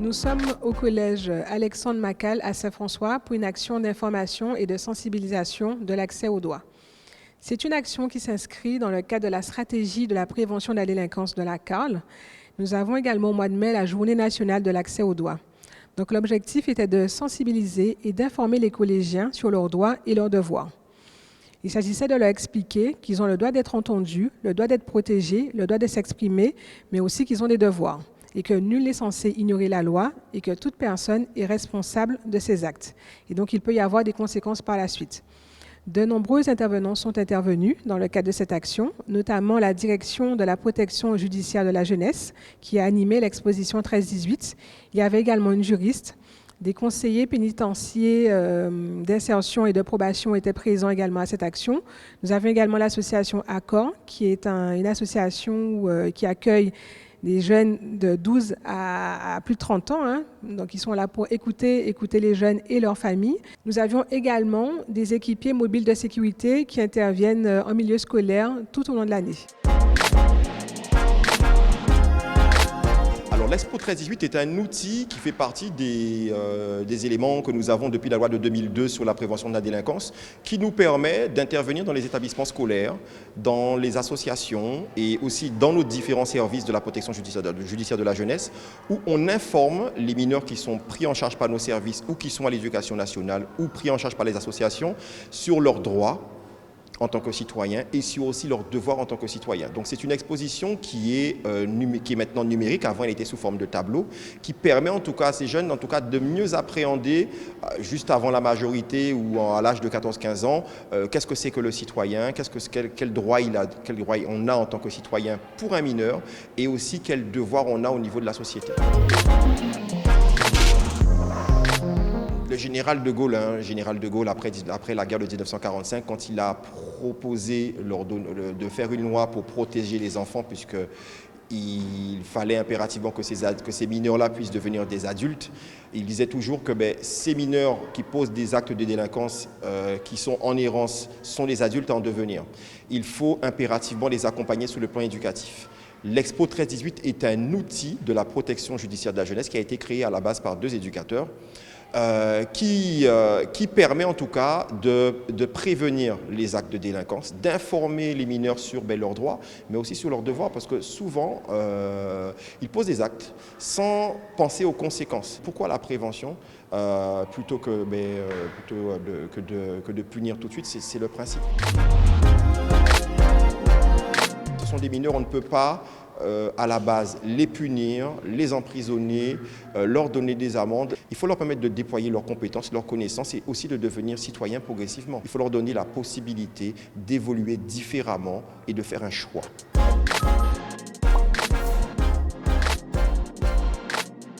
Nous sommes au collège Alexandre Macal à Saint-François pour une action d'information et de sensibilisation de l'accès aux droits. C'est une action qui s'inscrit dans le cadre de la stratégie de la prévention de la délinquance de la CARL. Nous avons également au mois de mai la Journée nationale de l'accès aux droits. Donc l'objectif était de sensibiliser et d'informer les collégiens sur leurs droits et leurs devoirs. Il s'agissait de leur expliquer qu'ils ont le droit d'être entendus, le droit d'être protégés, le droit de s'exprimer, mais aussi qu'ils ont des devoirs et que nul n'est censé ignorer la loi et que toute personne est responsable de ses actes. Et donc, il peut y avoir des conséquences par la suite. De nombreux intervenants sont intervenus dans le cadre de cette action, notamment la direction de la protection judiciaire de la jeunesse qui a animé l'exposition 13-18. Il y avait également une juriste. Des conseillers pénitentiaires d'insertion et de probation étaient présents également à cette action. Nous avions également l'association Accord, qui est une association qui accueille des jeunes de 12 à plus de 30 ans. Donc ils sont là pour écouter les jeunes et leurs familles. Nous avions également des équipiers mobiles de sécurité qui interviennent en milieu scolaire tout au long de l'année. Alors l'Expo 13-18 est un outil qui fait partie des éléments que nous avons depuis la loi de 2002 sur la prévention de la délinquance, qui nous permet d'intervenir dans les établissements scolaires, dans les associations et aussi dans nos différents services de la protection judiciaire de la jeunesse, où on informe les mineurs qui sont pris en charge par nos services ou qui sont à l'éducation nationale ou pris en charge par les associations sur leurs droits en tant que citoyens et sur aussi leurs devoirs en tant que citoyens. Donc c'est une exposition qui est maintenant numérique. Avant elle était sous forme de tableau, qui permet en tout cas à ces jeunes de mieux appréhender juste avant la majorité ou à l'âge de 14-15 ans qu'est-ce que c'est que le citoyen, quel droit on a en tant que citoyen pour un mineur et aussi quel devoir on a au niveau de la société. Le général de Gaulle, après la guerre de 1945, quand il a proposé de faire une loi pour protéger les enfants, puisqu'il fallait impérativement que ces mineurs-là puissent devenir des adultes, il disait toujours que ces mineurs qui posent des actes de délinquance, qui sont en errance, sont les adultes en devenir. Il faut impérativement les accompagner sur le plan éducatif. L'Expo 13-18 est un outil de la protection judiciaire de la jeunesse qui a été créé à la base par 2 éducateurs. Qui permet en tout cas de prévenir les actes de délinquance, d'informer les mineurs sur leurs droits, mais aussi sur leurs devoirs, parce que souvent, ils posent des actes sans penser aux conséquences. Pourquoi la prévention plutôt que de punir tout de suite, c'est le principe. Ce sont des mineurs, on ne peut pas à la base les punir, les emprisonner, leur donner des amendes. Il faut leur permettre de déployer leurs compétences, leurs connaissances et aussi de devenir citoyens progressivement. Il faut leur donner la possibilité d'évoluer différemment et de faire un choix.